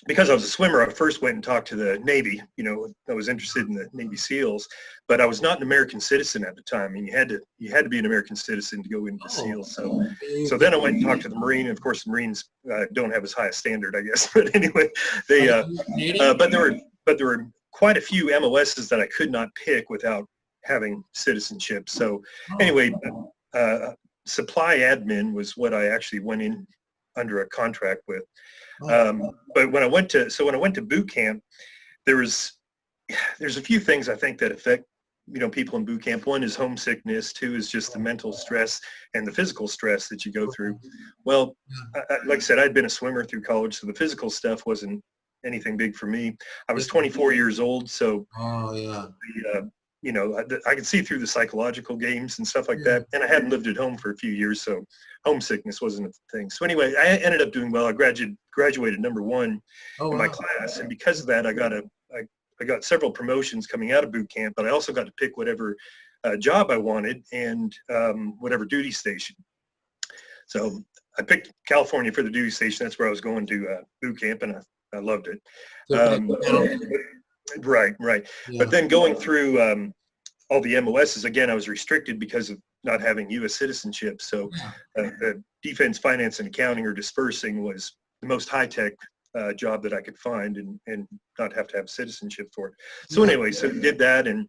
because I was a swimmer, I first went and talked to the Navy. I was interested in the Navy SEALs, but I was not an American citizen at the time, and you had to be an American citizen to go into the SEALs. So then I went and talked to the Marine. And of course, the Marines don't have as high a standard, I guess. But anyway, but there were quite a few MOSs that I could not pick without having citizenship. So anyway, supply admin was what I actually went in under a contract with. But when I went to boot camp, there's a few things I think that affect people in boot camp. One is homesickness. Two is just the mental stress and the physical stress that you go through. Well, like I said, I'd been a swimmer through college, so the physical stuff wasn't anything big for me. I was 24 years old, so I could see through the psychological games and stuff like that. And I hadn't lived at home for a few years, so homesickness wasn't a thing. So anyway, I ended up doing well. I graduated number one in my class, and because of that, I got several promotions coming out of boot camp. But I also got to pick whatever job I wanted and whatever duty station. So I picked California for the duty station. That's where I was going to boot camp, and I loved it. Right. Yeah. But then going through all the MOSs, again, I was restricted because of not having U.S. citizenship. So defense, finance, and accounting, or dispersing, was the most high-tech job that I could find, and not have to have citizenship for it. So anyway, so did that, and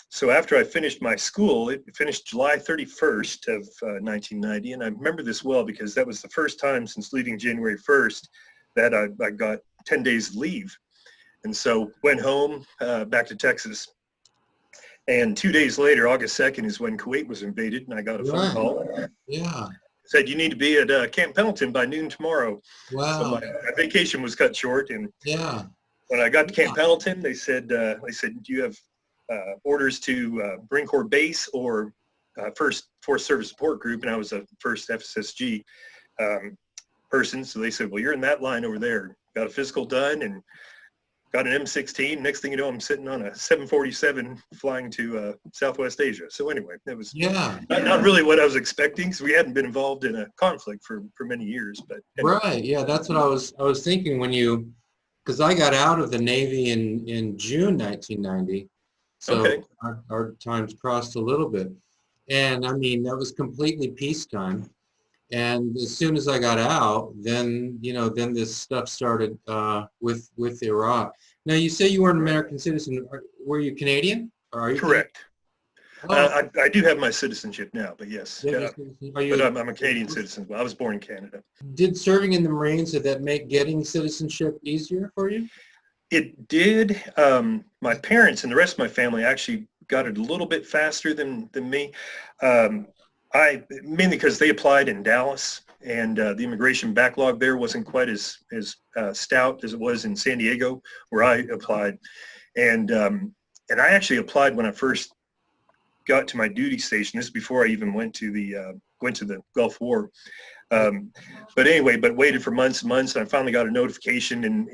so after I finished my school, it finished July 31st of 1990, and I remember this well because that was the first time since leaving January 1st that I got 10 days leave. And so went home, back to Texas. And 2 days later, August 2nd, is when Kuwait was invaded, and I got a phone call. Yeah. Said, you need to be at Camp Pendleton by noon tomorrow. Wow. So my vacation was cut short. And when I got to Camp Pendleton, they said, do you have orders to Marine Corps base or First Force Service Support Group? And I was a first FSSG person. So they said, well, you're in that line over there. Got a physical done and got an M16. Next thing you know, I'm sitting on a 747 flying to Southwest Asia. So anyway, that was not really what I was expecting, because we hadn't been involved in a conflict for many years. But anyway. Right, yeah, that's what I was thinking when because I got out of the Navy in June 1990. So our times crossed a little bit. And I mean, that was completely peacetime. And as soon as I got out, then this stuff started with Iraq. Now, you say you were an American citizen. Were you Canadian? Or are you correct? I do have my citizenship now, but yes. But I'm a Canadian citizen. Well, I was born in Canada. Did serving in the Marines, did that make getting citizenship easier for you? It did. My parents and the rest of my family actually got it a little bit faster than me. Mainly because they applied in Dallas, and the immigration backlog there wasn't quite as stout as it was in San Diego, where I applied. And I actually applied when I first got to my duty station. This is before I even went to the Gulf War. But anyway, waited for months and months, and I finally got a notification, and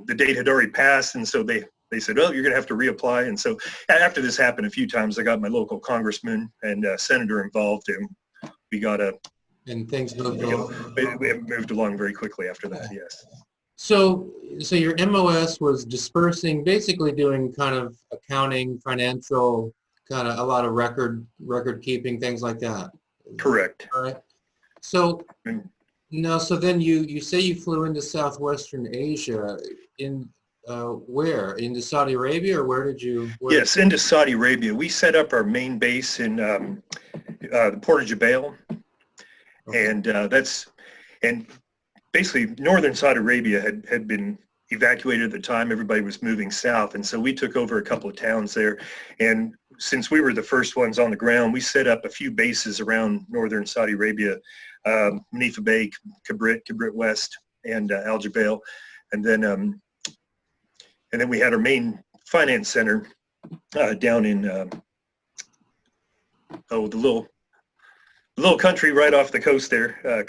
the date had already passed, and so they said, oh, you're going to have to reapply. And so after this happened a few times, I got my local congressman and senator involved, and we got and things moved along. We moved along very quickly after that, yes. So your MOS was dispersing, basically doing kind of accounting, financial, kind of a lot of record keeping, things like that. Correct. All right. So so then you say you flew into Southwestern Asia in where? Into Saudi Arabia, or where did you? Yes, into Saudi Arabia. We set up our main base in the Port of Jubail, and and basically northern Saudi Arabia had been evacuated at the time. Everybody was moving south, and so we took over a couple of towns there. And since we were the first ones on the ground, we set up a few bases around northern Saudi Arabia, Manifa Bay, Kabrit West, and Al Jubail, and then we had our main finance center down in the little country right off the coast there.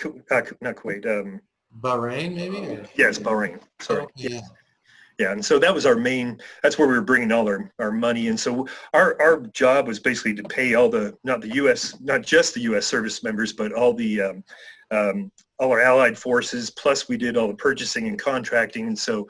Not Kuwait. Bahrain, maybe? Yes, Bahrain. Sorry. Yeah, and so that was our main. That's where we were bringing all our money. And so our job was basically to pay all not just the U.S. service members, but all the all our allied forces, plus we did all the purchasing and contracting. And so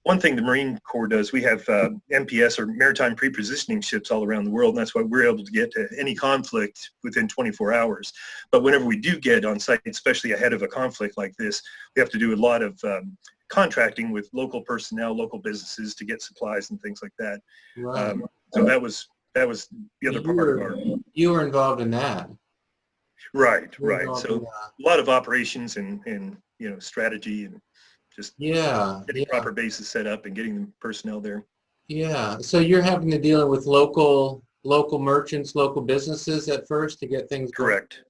one thing the Marine Corps does, we have MPS, or maritime pre-positioning ships, all around the world, and that's why we're able to get to any conflict within 24 hours. But whenever we do get on site, especially ahead of a conflict like this, we have to do a lot of contracting with local personnel, local businesses to get supplies and things like that. Right. So that was the other part of our. You were involved in that. Right. So a lot of operations and strategy and just getting proper bases set up and getting the personnel there. Yeah. So you're having to deal with local merchants, local businesses at first to get things going. Correct.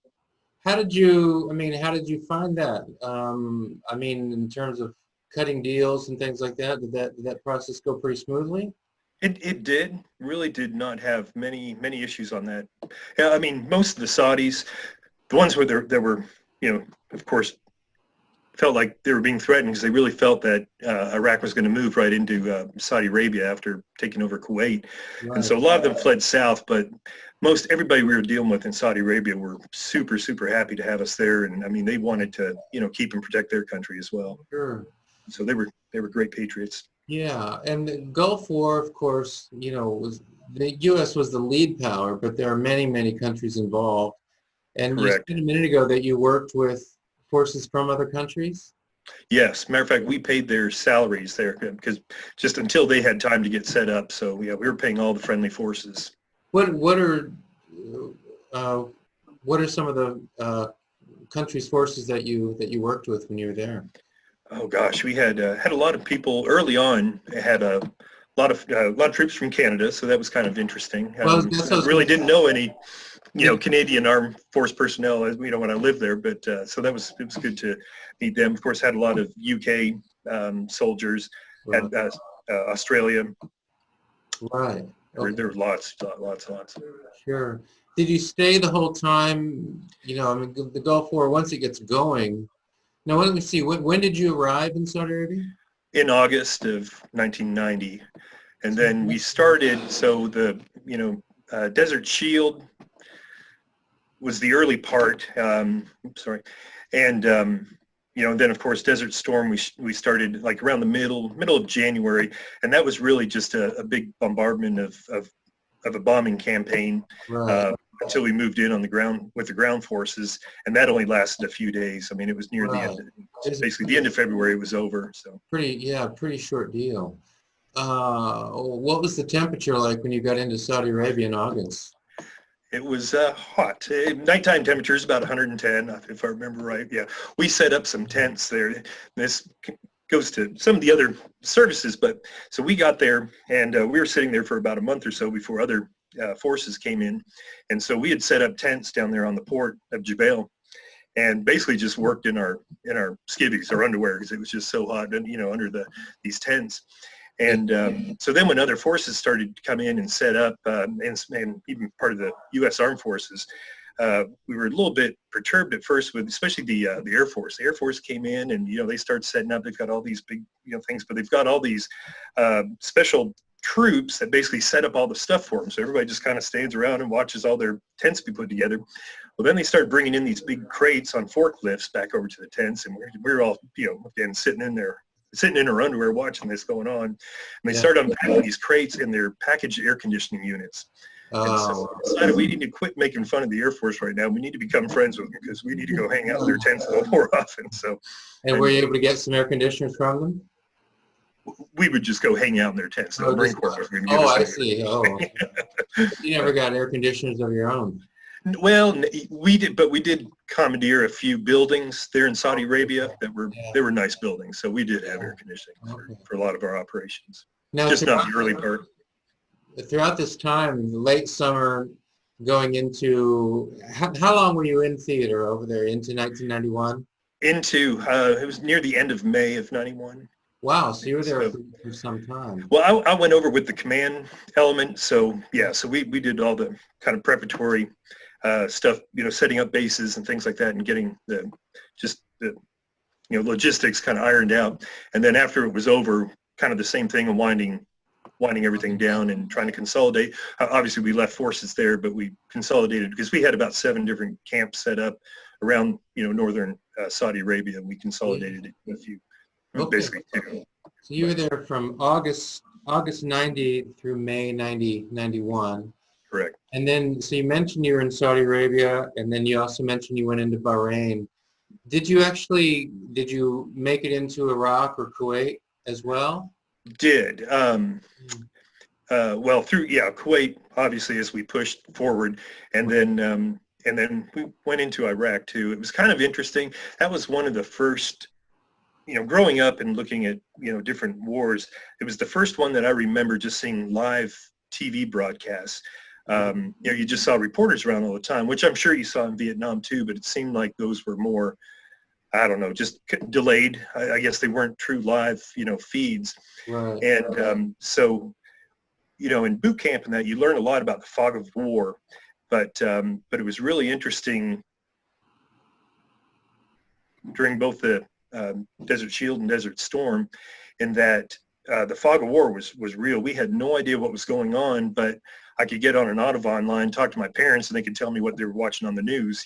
How did you find that? In terms of cutting deals and things like that, did that process go pretty smoothly? It really did not have many issues on that. Yeah, I mean, most of the Saudis, the ones where there were, of course, felt like they were being threatened because they really felt that Iraq was going to move right into Saudi Arabia after taking over Kuwait. Right. And so a lot of them fled south, but everybody we were dealing with in Saudi Arabia were super, super happy to have us there. And I mean, they wanted to, keep and protect their country as well. Sure. So they were great patriots. Yeah. And the Gulf War, of course, was the U.S. was the lead power, but there are many, many countries involved. And correct. You said a minute ago that you worked with forces from other countries? Yes. Matter of fact, we paid their salaries there because just until they had time to get set up. So yeah, we were paying all the friendly forces. What are some of the countries' forces that you worked with when you were there? Oh gosh, we had a lot of people early on. Had a lot of troops from Canada, so that was kind of interesting. Well, I really didn't know any, Canadian Armed Force personnel, when I lived there. But so it was good to meet them. Of course, had a lot of UK soldiers, right. Had Australia. Right. Okay. There were lots. Sure. Did you stay the whole time? The Gulf War, once it gets going. Now, let me see. When did you arrive in Saudi Arabia? In August of 1990, and then we started. So the Desert Shield was the early part. And then of course Desert Storm. We started like around the middle of January, and that was really just a big bombardment of a bombing campaign. Right. Until we moved in on the ground with the ground forces, and that only lasted a few days. I mean, it was near the end. Basically, the end of February, it was over. So pretty short deal. What was the temperature like when you got into Saudi Arabia in August? It was hot. Nighttime temperature is about 110, if I remember right. Yeah, we set up some tents there. This goes to some of the other services, but so we got there, and we were sitting there for about a month or so before other forces came in, and so we had set up tents down there on the port of Jebel, and basically just worked in our skivvies or underwear because it was just so hot, and under these tents. And so then when other forces started to come in and set up, and even part of the U.S. Armed Forces, we were a little bit perturbed at first with especially the Air Force. The Air Force came in, and they start setting up. They've got all these big things, but they've got all these special troops that basically set up all the stuff for them. So everybody just kind of stands around and watches all their tents be put together. Well, then they started bringing in these big crates on forklifts back over to the tents, and we're all, again, sitting in our underwear watching this going on. And they started unpacking these crates in their packaged air conditioning units. And so we decided we need to quit making fun of the Air Force right now. We need to become friends with them because we need to go hang out in their tents a little more often. And were you able to get some air conditioners from them? We would just go hang out in their tents. I see. Oh, you never got air conditioners of your own? Well, we did, but we did commandeer a few buildings there in Saudi Arabia they were nice buildings. So we did have air conditioning for a lot of our operations. Now, just not the early part. Throughout this time, late summer, going into how long were you in theater over there? Into 1991? It was near the end of May of 91. Wow, so you were there for some time. Well, I went over with the command element, so we did all the kind of preparatory stuff, setting up bases and things like that, and getting the logistics kind of ironed out. And then after it was over, kind of the same thing, and winding winding everything down and trying to consolidate. Obviously, we left forces there, but we consolidated because we had about 7 different camps set up around, northern Saudi Arabia. We consolidated it in a few, basically 2. So you were there from August 90 through May 91. Correct. And then, so you mentioned you were in Saudi Arabia, and then you also mentioned you went into Bahrain. Did you make it into Iraq or Kuwait as well? Did. Well, through, Kuwait, obviously, as we pushed forward, and then we went into Iraq too. It was kind of interesting. That was one of the first, growing up and looking at, different wars, it was the first one that I remember just seeing live TV broadcasts. You just saw reporters around all the time, which I'm sure you saw in Vietnam too, but it seemed like those were more, I don't know, just delayed. I guess they weren't true live, feeds. Right. And so, in boot camp and that, you learn a lot about the fog of war, but it was really interesting during both the Desert Shield and Desert Storm, in that the fog of war was real. We had no idea what was going on, but I could get on an Audubon line, talk to my parents, and they could tell me what they were watching on the news,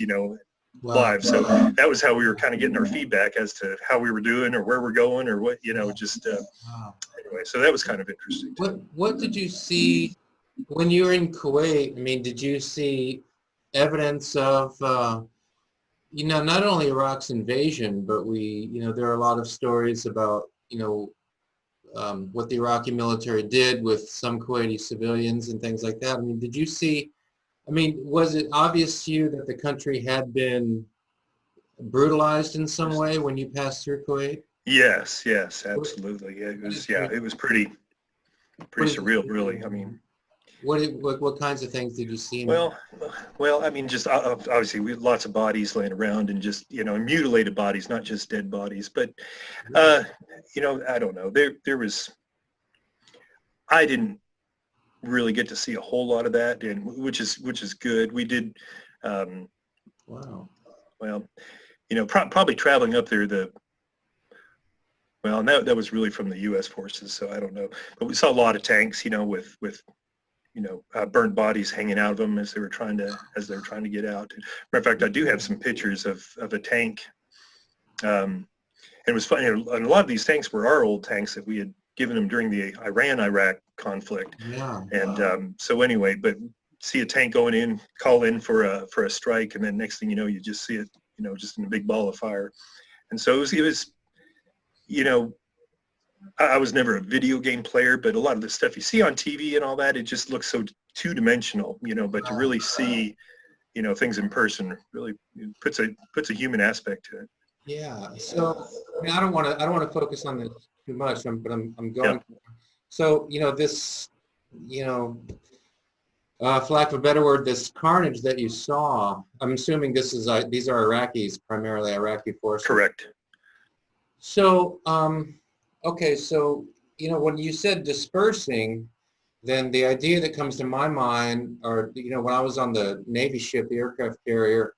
live. So that was how we were kind of getting our feedback as to how we were doing or where we're going or what, anyway, so that was kind of interesting. What did you see when you were in Kuwait? I mean, did you see evidence of, not only Iraq's invasion, but there are a lot of stories about, what the Iraqi military did with some Kuwaiti civilians and things like that. I mean, was it obvious to you that the country had been brutalized in some way when you passed through Kuwait? Yes, absolutely. It was pretty surreal, really. I mean, what kinds of things did you see? Well, I mean, just obviously we had lots of bodies laying around, and just, mutilated bodies, not just dead bodies. But, I don't know. There was, I didn't really get to see a whole lot of that, and which is good. We did, wow. Well, probably traveling up there, and that was really from the U.S. forces, so I don't know. But we saw a lot of tanks, with burnt bodies hanging out of them as they were trying to get out. Matter of fact, I do have some pictures of a tank. And it was funny, and a lot of these tanks were our old tanks that we had given them during the Iran-Iraq conflict. Yeah. And so anyway, but see a tank going in, call in for a strike, and then next thing you know, you just see it, just in a big ball of fire. And so it was I was never a video game player, but a lot of the stuff you see on TV and all that, it just looks so two-dimensional, but to really see, things in person really puts a human aspect to it. Yeah. So I mean, I don't want to focus on this too much, but I'm going. Yeah. So this, for lack of a better word, this carnage that you saw, I'm assuming these are Iraqis, primarily Iraqi forces. Correct. So, okay, so, when you said dispersing, then the idea that comes to my mind, or, when I was on the Navy ship, the aircraft carrier,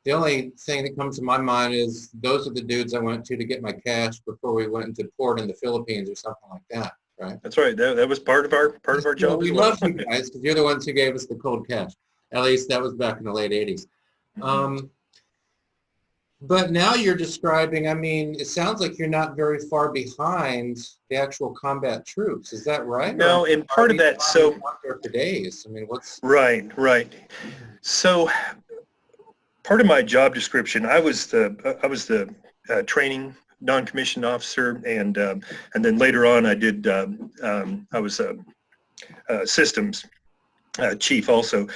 the only thing that comes to my mind is those are the dudes I went to get my cash before we went into port in the Philippines or something like that, right? That's right. That was part of our job. We love you guys because you're the ones who gave us the cold cash. At least that was back in the late 80s. Mm-hmm. But now you're describing, I mean, it sounds like you're not very far behind the actual combat troops. Is that right? No, and part of that, so for days. I mean, what's right. So part of my job description, I was the training non-commissioned officer, and then later on I did I was a systems chief also.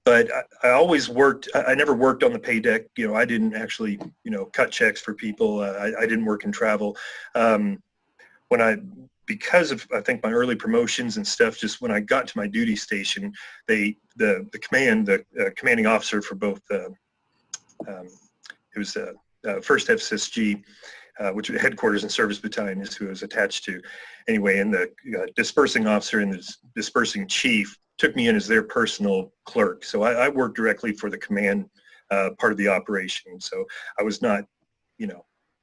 But I always worked, I never worked on the pay deck. I didn't actually, cut checks for people. I didn't work in travel. Because of, I think, my early promotions and stuff, just when I got to my duty station, the commanding officer for both, it was first FSSG, which was headquarters and service battalion is who I was attached to. Anyway, and the dispersing officer and the dispersing chief took me in as their personal clerk. So I worked directly for the command part of the operation. So I was not,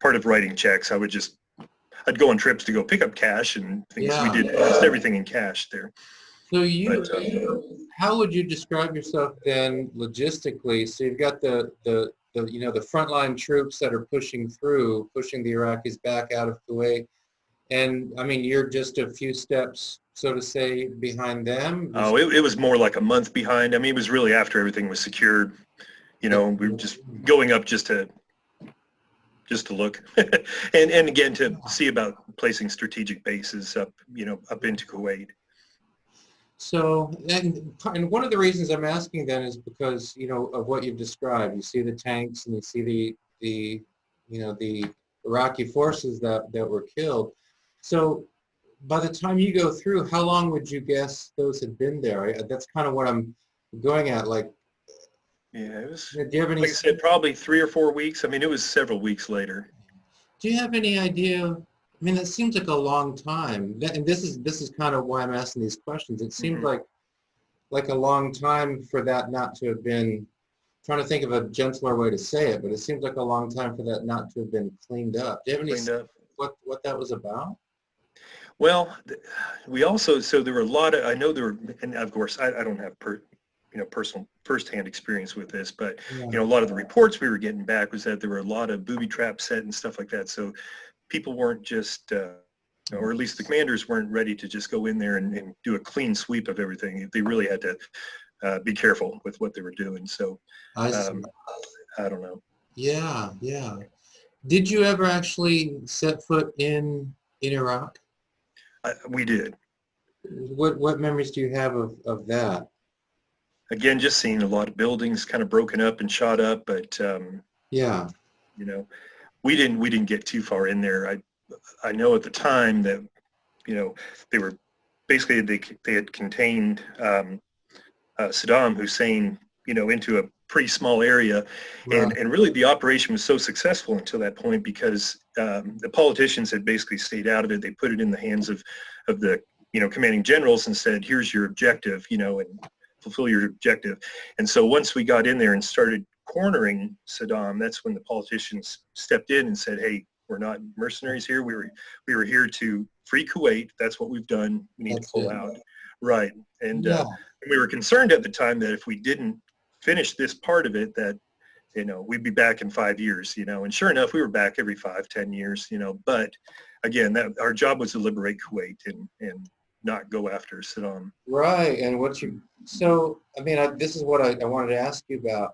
part of writing checks. I would just I'd go on trips to go pick up cash and things. Yeah. We did almost everything in cash there. So how would you describe yourself then logistically? So you've got the the frontline troops that are pushing the Iraqis back out of Kuwait, and I mean you're just a few steps, so to say, behind them. Oh, it was more like a month behind. I mean, it was really after everything was secured. We were just going up just to look, and again to see about placing strategic bases up into Kuwait. So, and one of the reasons I'm asking then is because, of what you've described. You see the tanks and you see the Iraqi forces that were killed. So by the time you go through, how long would you guess those had been there? That's kind of what I'm going at. Like, yeah, it was, do you have any, like I said, probably 3 or 4 weeks. I mean, it was several weeks later. Do you have any idea? I mean, that seems like a long time. And this is kind of why I'm asking these questions. It seems like a long time for that not to have been, trying to think of a gentler way to say it, but it seems like a long time for that not to have been cleaned up. Do you have any what that was about? Well, we also, so there were a lot of, I know there were, and of course, I don't have personal firsthand experience with this, but a lot of the reports we were getting back was that there were a lot of booby traps set and stuff like that. So people weren't just, or at least the commanders weren't ready to just go in there and do a clean sweep of everything. They really had to be careful with what they were doing. So I don't know. Yeah. Did you ever actually set foot in Iraq? We did. What memories do you have of that? Again, just seeing a lot of buildings kind of broken up and shot up, but yeah, we didn't get too far in there. I know at the time that they were basically they had contained Saddam Hussein into a pretty small area, and really the operation was so successful until that point because the politicians had basically stayed out of it. They put it in the hands of the commanding generals and said, here's your objective, and fulfill your objective. And so once we got in there and started cornering Saddam, that's when the politicians stepped in and said, hey, we're not mercenaries here. We were here to free Kuwait. That's what we've done. We need to pull out. Right. And we were concerned at the time that if we didn't finish this part of it, that we'd be back in 5 years, and sure enough, we were back every 5-10 years, but again, that our job was to liberate Kuwait and not go after Saddam. Right. And so, I mean, this is what I wanted to ask you about,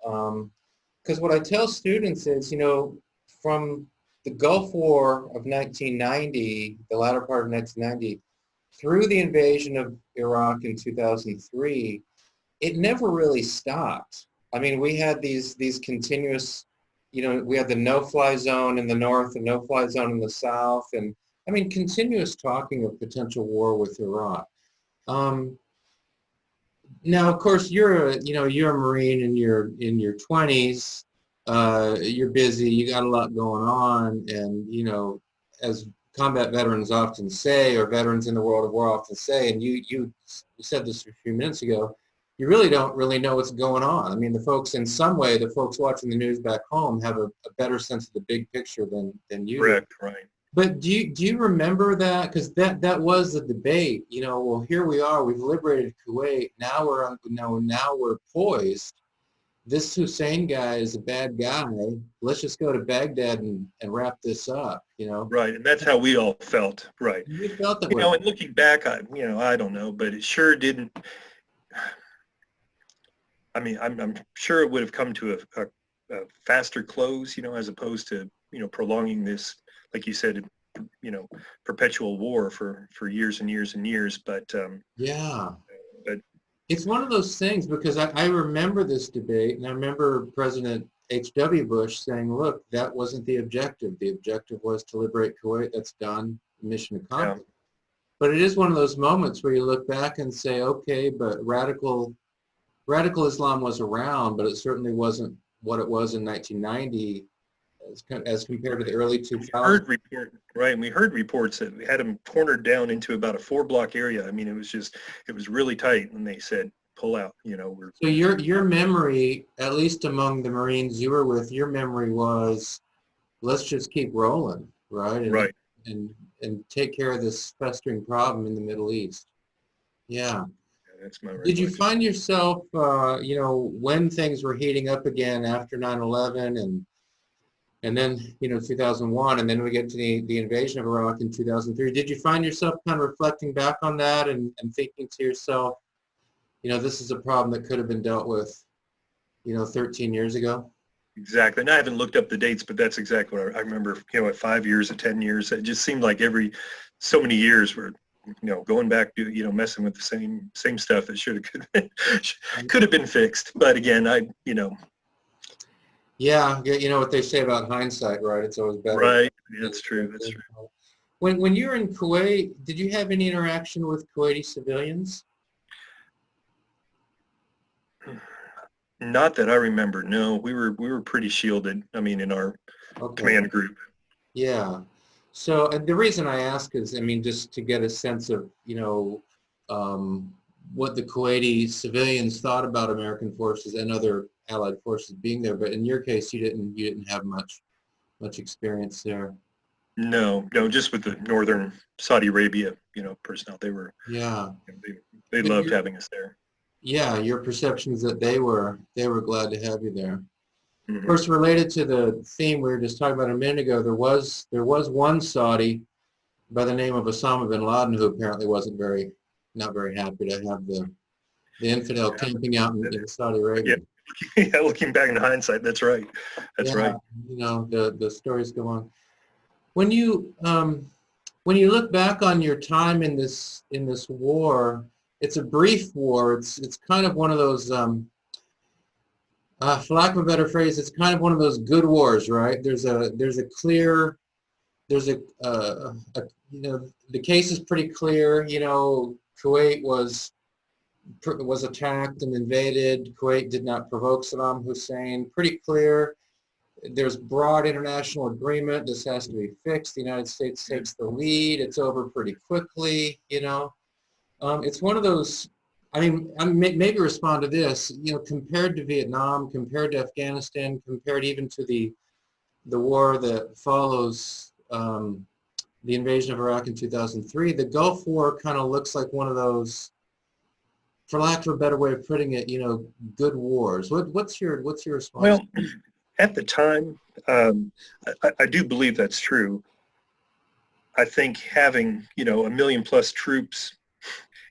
because what I tell students is, from the Gulf War of 1990, the latter part of 1990, through the invasion of Iraq in 2003, it never really stopped. I mean, we had these continuous, we had the no-fly zone in the north, the no-fly zone in the south, and I mean, continuous talking of potential war with Iraq. Now, of course, you're a Marine and you're in your 20s. You're busy. You got a lot going on, and as combat veterans often say, or veterans in the world of war often say, and you said this a few minutes ago, you really don't know what's going on. I mean, the folks watching the news back home have a better sense of the big picture than you. Correct, right. But do you remember that? Because that was the debate. Well, here we are. We've liberated Kuwait. Now we're poised. This Hussein guy is a bad guy. Let's just go to Baghdad and wrap this up. Right, and that's how we all felt. Right. You felt that way. And looking back, I don't know, but it sure didn't. I mean, I'm sure it would have come to a faster close, as opposed to prolonging this, like you said, perpetual war for years and years and years. But but it's one of those things, because I remember this debate, and I remember President H.W. Bush saying, look, that wasn't the objective. The objective was to liberate Kuwait. That's done. Mission accomplished. Yeah. But it is one of those moments where you look back and say, okay, but radical Islam was around, but it certainly wasn't what it was in 1990 as compared to the early 2000s. We heard reports that we had them cornered down into about a 4-block area. I mean, it was really tight, and they said, pull out, So your memory, at least among the Marines you were with, your memory was, let's just keep rolling, right? and take care of this festering problem in the Middle East. Yeah. That's my Did you recollection. find yourself, when things were heating up again after 9/11 and then, 2001, and then we get to the invasion of Iraq in 2003, did you find yourself kind of reflecting back on that and thinking to yourself, this is a problem that could have been dealt with, 13 years ago? Exactly. And I haven't looked up the dates, but that's exactly what I remember, at 5 years, at 10 years, it just seemed like so many years were, going back to, messing with the same stuff that could have been fixed. But again, Yeah, what they say about hindsight, right? It's always better. Right. Yeah, that's true. That's true. When you were in Kuwait, did you have any interaction with Kuwaiti civilians? Not that I remember. No, we were pretty shielded. I mean, in our command group. Yeah. So the reason I ask is, just to get a sense of, what the Kuwaiti civilians thought about American forces and other allied forces being there. But in your case, you didn't have much experience there. No, just with the northern Saudi Arabia, personnel. They were, yeah, they loved having us there. Yeah, your perception is that they were glad to have you there. Mm-hmm. Of course, related to the theme we were just talking about a minute ago, there was one Saudi by the name of Osama bin Laden who apparently not very happy to have the infidel camping out in Saudi Arabia. Yeah, looking back in hindsight, that's right. That's right. The stories go on. When you look back on your time in this war, it's a brief war. It's kind of one of those, for lack of a better phrase, it's kind of one of those good wars, right? The case is pretty clear. Kuwait was attacked and invaded. Kuwait did not provoke Saddam Hussein. Pretty clear. There's broad international agreement. This has to be fixed. The United States takes the lead. It's over pretty quickly. It's one of those. Maybe respond to this. Compared to Vietnam, compared to Afghanistan, compared even to the war that follows the invasion of Iraq in 2003, the Gulf War kind of looks like one of those, for lack of a better way of putting it, good wars. What's your response? Well, at the time, I do believe that's true. I think having, 1 million plus troops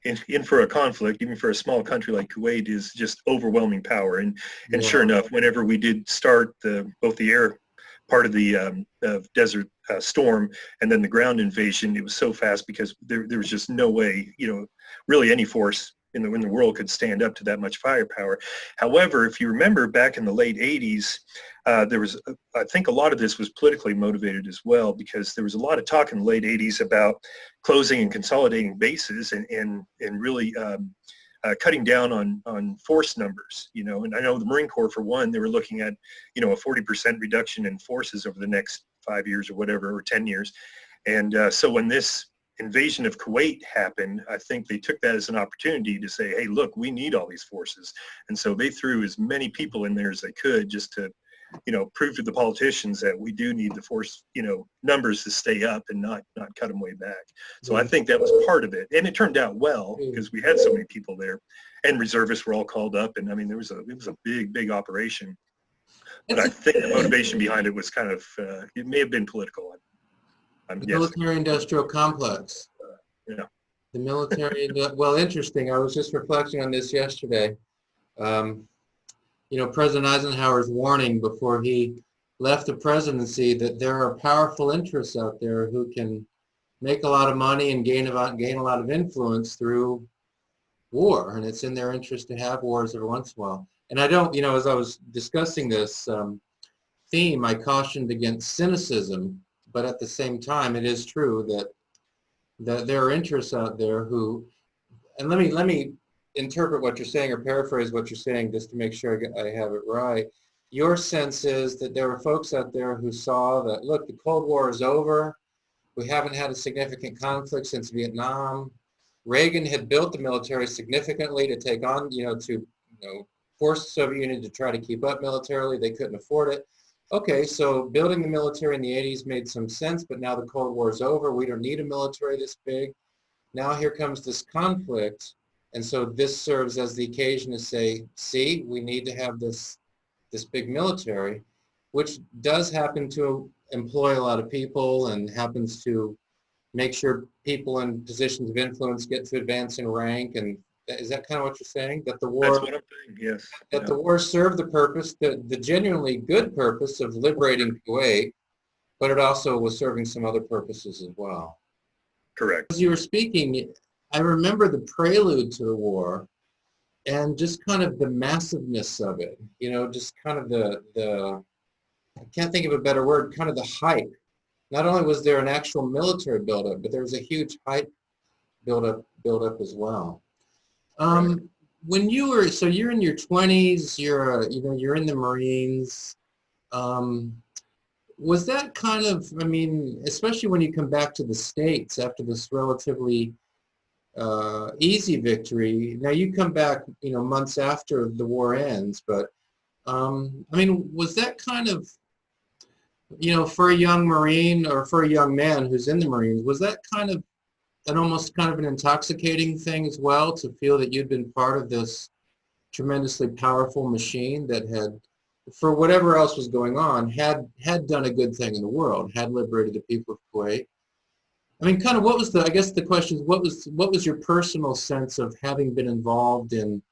in for a conflict, even for a small country like Kuwait, is just overwhelming power. And sure enough, whenever we did start both the air part of the Desert Storm and then the ground invasion, it was so fast because there was just no way, really any force in the world could stand up to that much firepower. However, if you remember back in the late 80s, there was, I think a lot of this was politically motivated as well, because there was a lot of talk in the late 80s about closing and consolidating bases and really cutting down on force numbers, and I know the Marine Corps, for one, they were looking at, a 40% reduction in forces over the next 5 years or whatever, or 10 years. And so when this invasion of Kuwait happened, I think they took that as an opportunity to say, hey, look, we need all these forces. And so they threw as many people in there as they could just to, prove to the politicians that we do need the force, numbers to stay up and not cut them way back. So I think that was part of it. And it turned out well because we had so many people there, and reservists were all called up. And it was a big operation. But I think the motivation behind it was kind of, it may have been political. The military-industrial complex. Yeah. The military, well, interesting. I was just reflecting on this yesterday. President Eisenhower's warning before he left the presidency that there are powerful interests out there who can make a lot of money and gain a lot of influence through war, and it's in their interest to have wars every once in a while. And I don't, as I was discussing this theme, I cautioned against cynicism. But at the same time, it is true that there are interests out there who, and let me interpret what you're saying or paraphrase what you're saying just to make sure I have it right. Your sense is that there are folks out there who saw that, look, the Cold War is over. We haven't had a significant conflict since Vietnam. Reagan had built the military significantly to take on, to force the Soviet Union to try to keep up militarily. They couldn't afford it. okay, so building the military in the 80s made some sense, but now the Cold War is over. We don't need a military this big. Now here comes this conflict. And so this serves as the occasion to say, see, we need to have this big military, which does happen to employ a lot of people and happens to make sure people in positions of influence get to advance in rank. And is that kind of what you're saying? That the That's war, what I'm saying, yes. that the war served the purpose, the genuinely good purpose of liberating Kuwait, but it also was serving some other purposes as well. Correct. As you were speaking, I remember the prelude to the war and just kind of the massiveness of it, just kind of the I can't think of a better word, kind of the hype. Not only was there an actual military buildup, but there was a huge hype buildup as well. Right. When so you're in your 20s, you're in the Marines. Was that kind of, I mean, especially when you come back to the States after this relatively easy victory. Now you come back, months after the war ends, but I mean, was that kind of, for a young Marine or for a young man who's in the Marines, was that kind of almost kind of an intoxicating thing as well, to feel that you'd been part of this tremendously powerful machine that had, for whatever else was going on, had done a good thing in the world, had liberated the people of Kuwait? I mean, kind of what was I guess the question is, what was your personal sense of having been involved in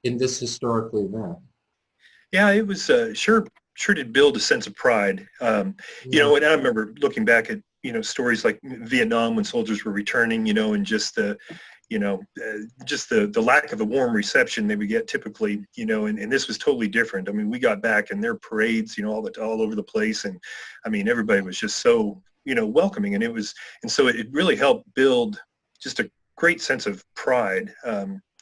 this historical event? Yeah, it was sure did build a sense of pride. And I remember looking back at stories like Vietnam when soldiers were returning, and just the lack of a warm reception they would get typically, and this was totally different. I mean, we got back and their parades, all over the place, and I mean everybody was just so welcoming, and so it really helped build just a great sense of pride.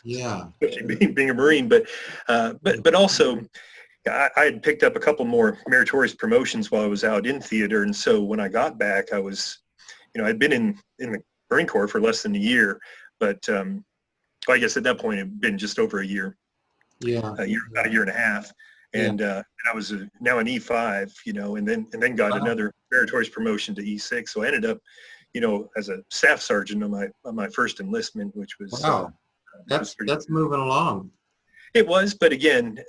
Especially being a Marine, but also I had picked up a couple more meritorious promotions while I was out in theater, and so when I got back, I was, I'd been in the Marine Corps for less than a year, but I guess at that point it had been just over a year, about a year and a half, and I was now an E5, and then got another meritorious promotion to E6, so I ended up, as a staff sergeant on my first enlistment, which was that's moving along. It was, but again,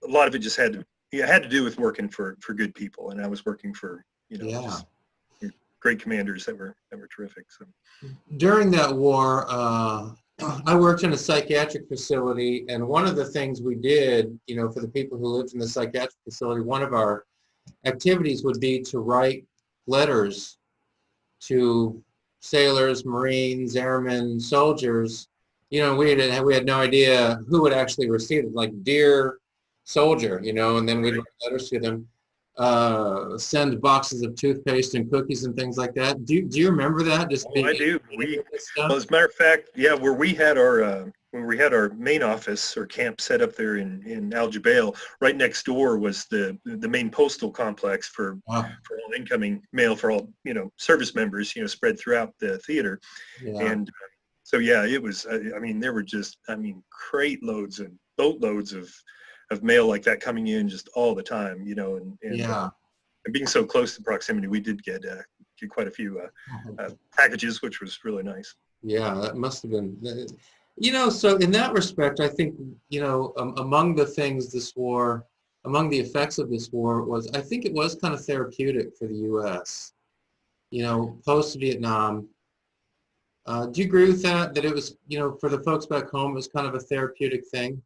a lot of it just had to do with working for good people, and I was working for just great commanders that were terrific. So during that war, I worked in a psychiatric facility, and one of the things we did, for the people who lived in the psychiatric facility, one of our activities would be to write letters to sailors, Marines, airmen, soldiers. We had no idea who would actually receive it, like dear soldier, and then we'd write letters to them, send boxes of toothpaste and cookies and things like that. Do you remember that? I do. Well, as a matter of fact, where we had our main office or camp set up there in Al Jubail, right next door was the main postal complex for all incoming mail for all service members, spread throughout the theater, and so it was. I mean, there were just crate loads and boatloads of mail like that coming in just all the time, and being so close to proximity, we did get quite a few packages, which was really nice. Yeah, that must have been, so in that respect, I think, among the things among the effects of this war was, I think it was kind of therapeutic for the U.S., post-Vietnam. Do you agree with that it was, for the folks back home, it was kind of a therapeutic thing?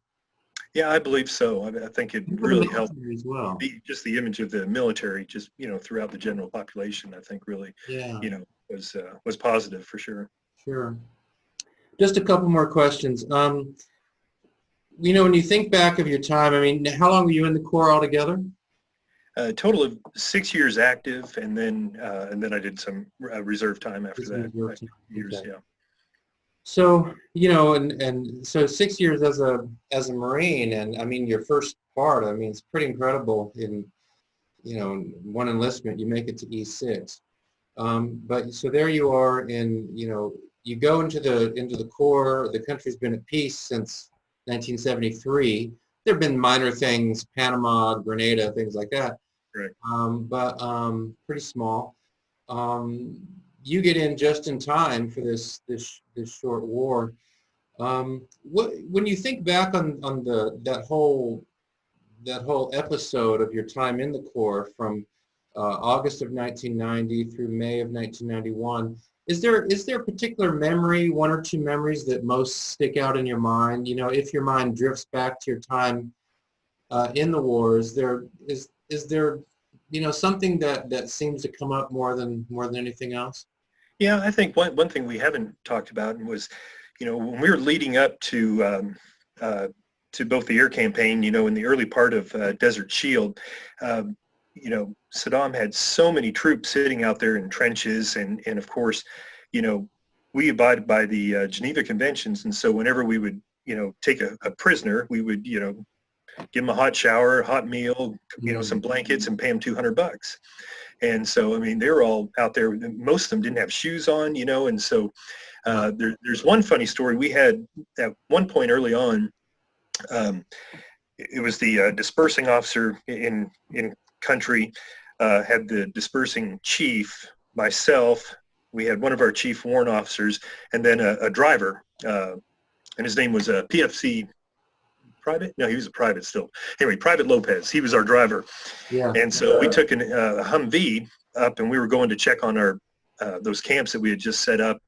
Yeah, I believe so. I think it really helped as well. Just the image of the military, just throughout the general population, I think really, was positive for sure. Sure. Just a couple more questions. When you think back of your time, I mean, how long were you in the Corps altogether? A total of 6 years active, and then I did some reserve time after that. Years, okay. So, and so 6 years as a Marine, and I mean, your first part, I mean, it's pretty incredible in, one enlistment, you make it to E6. But so there you are you go into the Corps, the country's been at peace since 1973. There have been minor things, Panama, Grenada, things like that. Correct. but pretty small. You get in just in time for this short war. When you think back on that whole episode of your time in the Corps from August of 1990 through May of 1991, is there a particular memory, one or two memories that most stick out in your mind? You know, if your mind drifts back to your time in the war, is there you know, something that seems to come up more than anything else? Yeah, I think one thing we haven't talked about was, you know, when we were leading up to both the air campaign, you know, in the early part of Desert Shield, you know, Saddam had so many troops sitting out there in trenches, and of course, you know, we abided by the Geneva Conventions, and so whenever we would, you know, take a prisoner, we would, you know, give them a hot shower, hot meal, you know, some blankets, and pay them $200. And so, I mean, they were all out there. Most of them didn't have shoes on, you know, and so there's one funny story we had at one point early on. It was the dispersing officer in country, had the dispersing chief, myself, we had one of our chief warrant officers, and then a driver, and his name was a PFC private? No, he was a private still. Anyway, Private Lopez, he was our driver. Yeah. And so we took a Humvee up, and we were going to check on our those camps that we had just set up,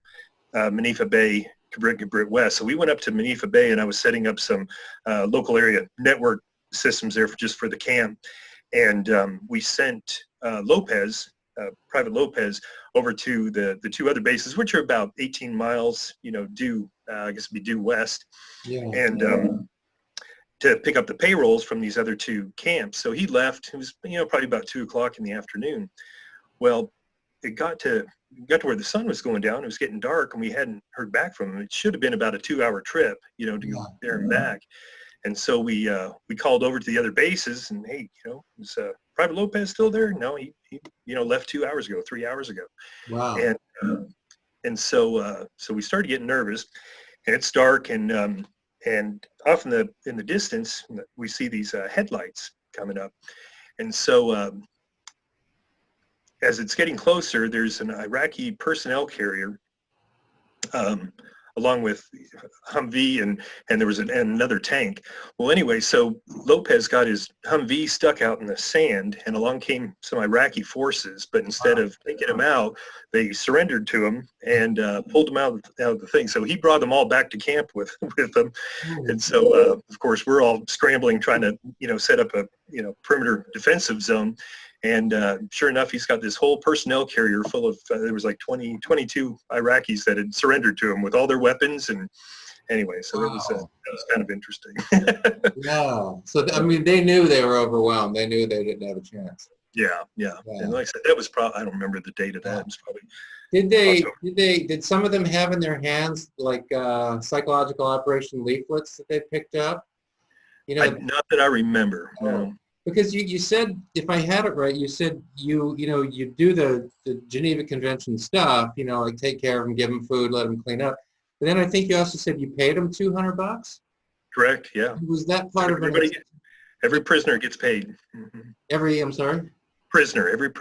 Manifa Bay, Cabrit West. So we went up to Manifa Bay, and I was setting up some local area network systems there just for the camp. And we sent Lopez, Private Lopez, over to the two other bases, which are about 18 miles, you know, due, I guess it'd be due west. Yeah. And to pick up the payrolls from these other two camps. So he left. It was, you know, probably about 2 o'clock in the afternoon. Well, it got to where the sun was going down. It was getting dark, and we hadn't heard back from him. It should have been about a 2-hour trip, you know, to go there and back. And so we called over to the other bases, and hey, you know, is Private Lopez still there? No, he you know, left 2 hours ago, 3 hours ago. Wow. And so we started getting nervous, and it's dark, and off in the distance we see these headlights coming up, and so as it's getting closer, there's an Iraqi personnel carrier along with Humvee, and there was another tank. Well, anyway, so Lopez got his Humvee stuck out in the sand, and along came some Iraqi forces, but instead of taking him out, they surrendered to him and pulled him out of the thing. So he brought them all back to camp with them. And so, of course, we're all scrambling, trying to, you know, set up a, you know, perimeter defensive zone. And sure enough, he's got this whole personnel carrier full of, there was like 22 Iraqis that had surrendered to him with all their weapons. And anyway, so that was kind of interesting. Wow. So, I mean, they knew they were overwhelmed. They knew they didn't have a chance. Yeah. And like I said, that was probably, I don't remember the date of that. It was probably. Did some of them have in their hands like psychological operation leaflets that they picked up? You know, not that I remember. No. Because you said, if I had it right, you said you do the Geneva Convention stuff, you know, like take care of them, give them food, let them clean up. But then I think you also said you paid them $200. Correct. Yeah. Was that part of it? Every prisoner gets paid. Mm-hmm. I'm sorry? Prisoner. Every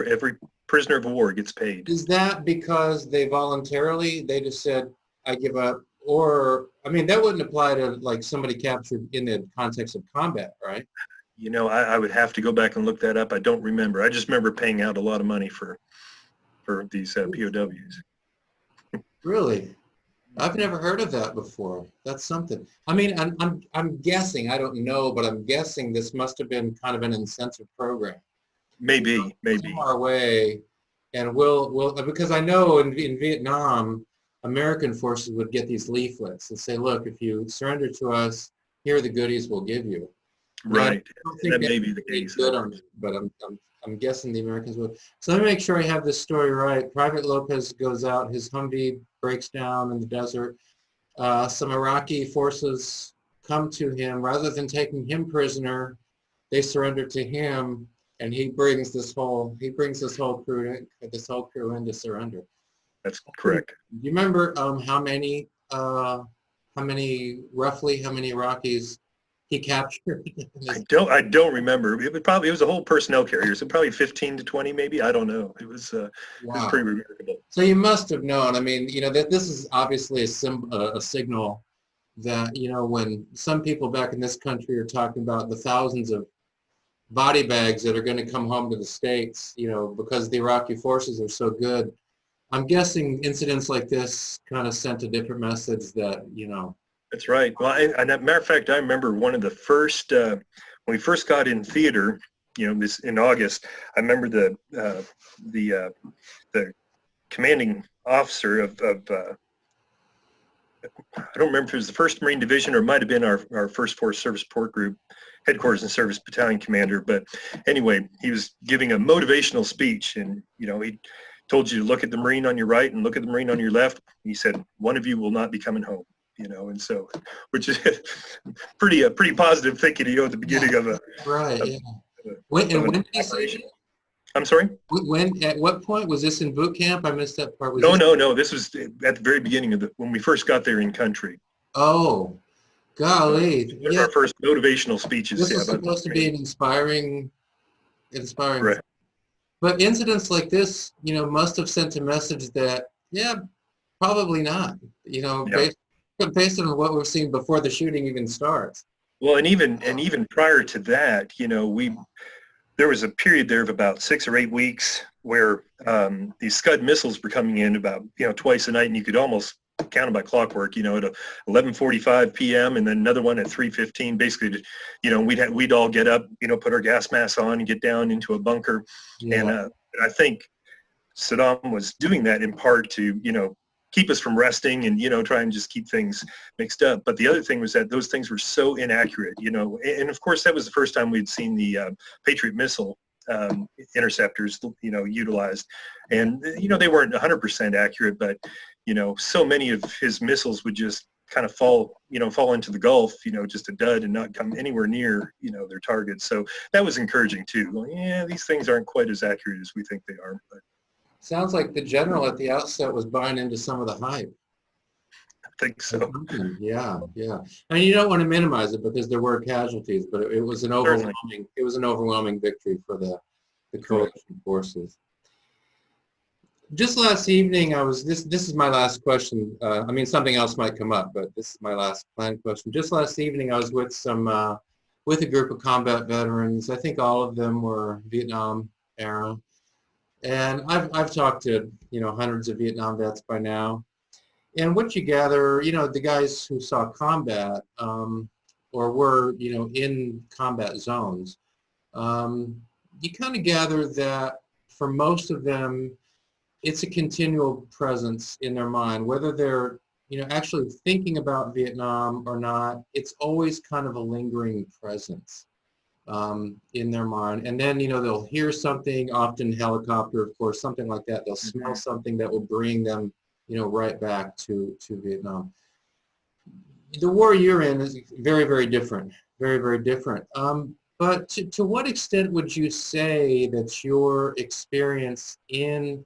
prisoner of war gets paid. Is that because they just said, I give up? Or, I mean, that wouldn't apply to like somebody captured in the context of combat, right? You know, I would have to go back and look that up. I don't remember. I just remember paying out a lot of money for these POWs. Really? I've never heard of that before. That's something. I mean, I'm guessing, I don't know, but I'm guessing this must have been kind of an incentive program. Maybe. Far away, and we'll because I know in Vietnam, American forces would get these leaflets and say, look, if you surrender to us, here are the goodies we'll give you. Right. That may be the case. But I'm guessing the Americans would. So let me make sure I have this story right. Private Lopez goes out. His Humvee breaks down in the desert. Some Iraqi forces come to him. Rather than taking him prisoner, they surrender to him, and he brings this whole crew in to surrender. That's correct. Do you remember how many Iraqis he captured? I don't remember. It was a whole personnel carrier, so probably 15 to 20 maybe. I don't know. It was pretty remarkable. So you must have known. I mean, that this is obviously a signal that, when some people back in this country are talking about the thousands of body bags that are going to come home to the States, because the Iraqi forces are so good. I'm guessing incidents like this kind of sent a different message that, That's right. Well, and as a matter of fact, I remember one of the first, when we first got in theater, this in August, I remember the commanding officer of I don't remember if it was the 1st Marine Division or it might have been our 1st Force Service Support Group, Headquarters and Service Battalion Commander. But anyway, he was giving a motivational speech, and he told you to look at the Marine on your right and look at the Marine on your left. He said, one of you will not be coming home, and so, which is pretty positive thinking, at the beginning of a, right. When did he say that? I'm sorry? At what point? Was this in boot camp? I missed that part. No. This was at the very beginning of when we first got there in country. Oh, golly. Our first motivational speeches. This is supposed to be an inspiring. Right. But incidents like this, must have sent a message that, probably not, based on what we've seen before the shooting even starts. Well, and even prior to that, there was a period there of about 6 or 8 weeks where these Scud missiles were coming in about, twice a night, and you could almost count them by clockwork, at 11:45 p.m. and then another one at 3:15. Basically, we'd all get up, put our gas masks on and get down into a bunker. Yeah. And I think Saddam was doing that in part to, keep us from resting and, try and just keep things mixed up. But the other thing was that those things were so inaccurate, and of course that was the first time we'd seen the Patriot missile interceptors, utilized. And, they weren't 100% accurate, but, so many of his missiles would just kind of fall into the Gulf, just a dud and not come anywhere near, their targets. So that was encouraging too. Well, these things aren't quite as accurate as we think they are. But sounds like the general at the outset was buying into some of the hype. I think so. Yeah. And you don't want to minimize it because there were casualties, but it was an overwhelming victory for the coalition forces. Just last evening, this is my last question. Something else might come up, but this is my last planned question. Just last evening, I was with with a group of combat veterans. I think all of them were Vietnam era. And I've talked to, hundreds of Vietnam vets by now. And what you gather, the guys who saw combat or were, in combat zones, you kind of gather that for most of them, it's a continual presence in their mind, whether they're, actually thinking about Vietnam or not. It's always kind of a lingering presence in their mind. And then, they'll hear something, often helicopter, of course, something like that. They'll smell something that will bring them, right back to Vietnam. The war you're in is very, very different, very, very different. But to what extent would you say that your experience in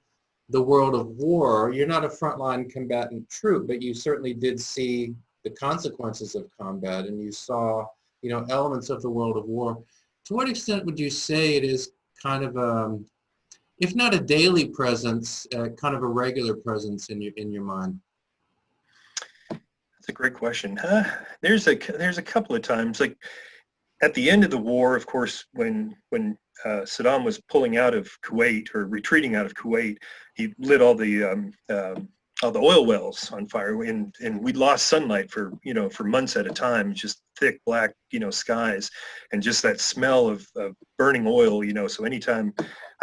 the world of war, you're not a frontline combatant troop, but you certainly did see the consequences of combat, and you saw, elements of the world of war. To what extent would you say it is kind of if not a daily presence, kind of a regular presence in your mind? That's a great question. There's a couple of times, like at the end of the war, of course, when Saddam was pulling out of Kuwait or retreating out of Kuwait, he lit all the oil wells on fire, and we lost sunlight for months at a time, just thick black skies, and just that smell of burning oil. So anytime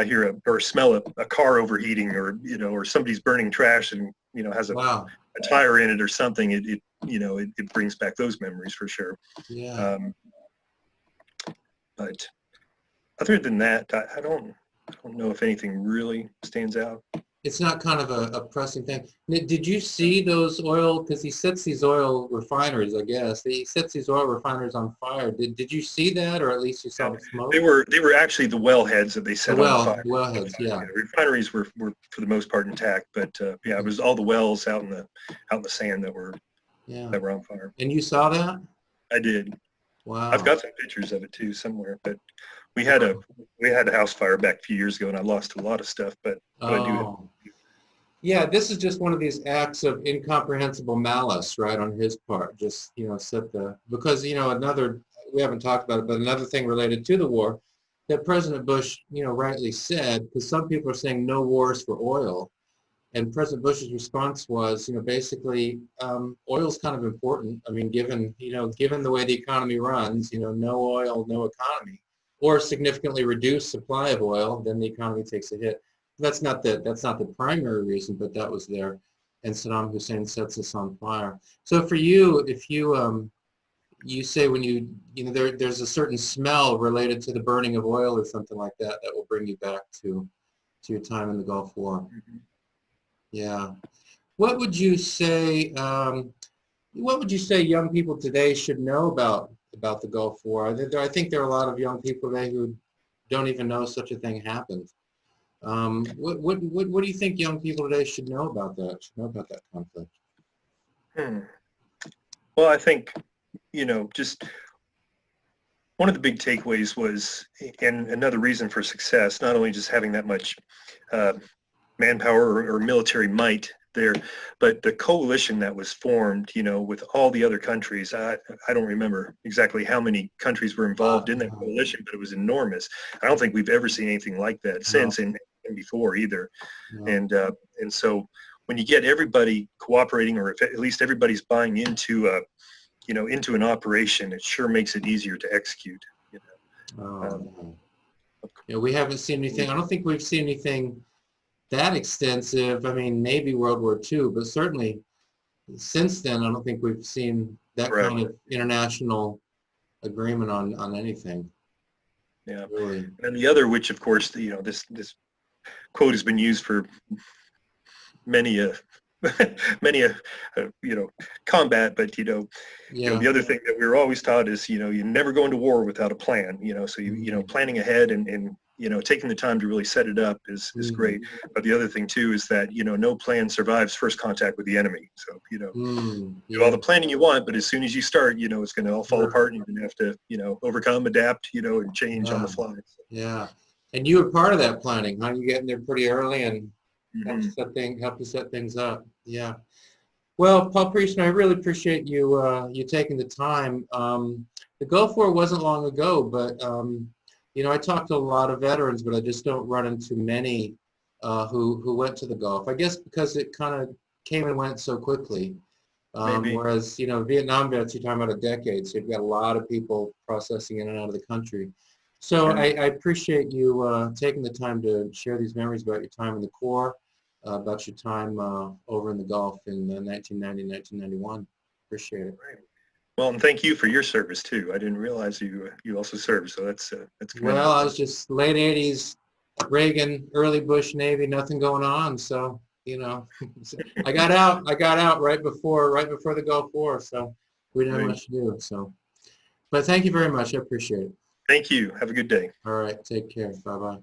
I hear or smell a car overheating, or somebody's burning trash and has a tire in it or something, it brings back those memories for sure. Yeah. But other than that, I don't know if anything really stands out. It's not kind of a pressing thing. Did you see those oil, because he sets these oil refineries, I guess. He sets these oil refineries on fire. Did you see that, or at least you saw the smoke? They were actually the wellheads that they set on fire. Wellheads, yeah. Refineries were for the most part intact, but it was all the wells out in the sand that were on fire. And you saw that? I did. Wow. I've got some pictures of it too somewhere, but we had a house fire back a few years ago, and I lost a lot of stuff. But I do. Oh. Yeah, this is just one of these acts of incomprehensible malice, right, on his part. Just, because, we haven't talked about it, but another thing related to the war that President Bush, rightly said, because some people are saying no wars for oil. And President Bush's response was, basically, oil's kind of important. I mean, given the way the economy runs, no oil, no economy, or significantly reduced supply of oil, then the economy takes a hit. That's not the primary reason, but that was there. And Saddam Hussein sets us on fire. So for you, if you say when there's a certain smell related to the burning of oil or something like that, that will bring you back to your time in the Gulf War. Mhm. Yeah. What would you say? Young people today should know about the Gulf War? I think there are a lot of young people today who don't even know such a thing happened. What do you think young people today should know about that? Should know about that conflict? Well, I think just one of the big takeaways was, and another reason for success, not only just having that much manpower or military might there, but the coalition that was formed, with all the other countries. I don't remember exactly how many countries were involved in that coalition, but it was enormous. I don't think we've ever seen anything like that since and before either. No. And so when you get everybody cooperating, or if at least everybody's buying into into an operation, it sure makes it easier to execute. We haven't seen anything. I don't think we've seen anything that extensive. I mean, maybe World War II, but certainly since then, I don't think we've seen that kind of international agreement on anything. Yeah. Really. And the other, which of course, this quote has been used for many combat, but the other thing that we were always taught is you never go into war without a plan. So planning ahead and taking the time to really set it up is great. But the other thing too is that no plan survives first contact with the enemy. So do all the planning you want, but as soon as you start, it's going to all fall apart, and you're going to have to overcome, adapt, and change on the fly. So. Yeah, and you were part of that planning, huh? You getting there pretty early and help you set things up. Yeah. Well, Paul Priestner, I really appreciate you taking the time. The Gulf War wasn't long ago, but I talked to a lot of veterans, but I just don't run into many who went to the Gulf. I guess because it kind of came and went so quickly. Whereas Vietnam vets, you're talking about a decade, so you've got a lot of people processing in and out of the country. So I appreciate you taking the time to share these memories about your time in the Corps, about your time over in the Gulf in 1990, 1991. Appreciate it. Right. Well, and thank you for your service too. I didn't realize you also served, so that's good. Well, I was just late 80s, Reagan, early Bush Navy, nothing going on, so I got out right before the Gulf War, so we didn't have much to do. So, but thank you very much. I appreciate it. Thank you. Have a good day. All right. Take care. Bye-bye.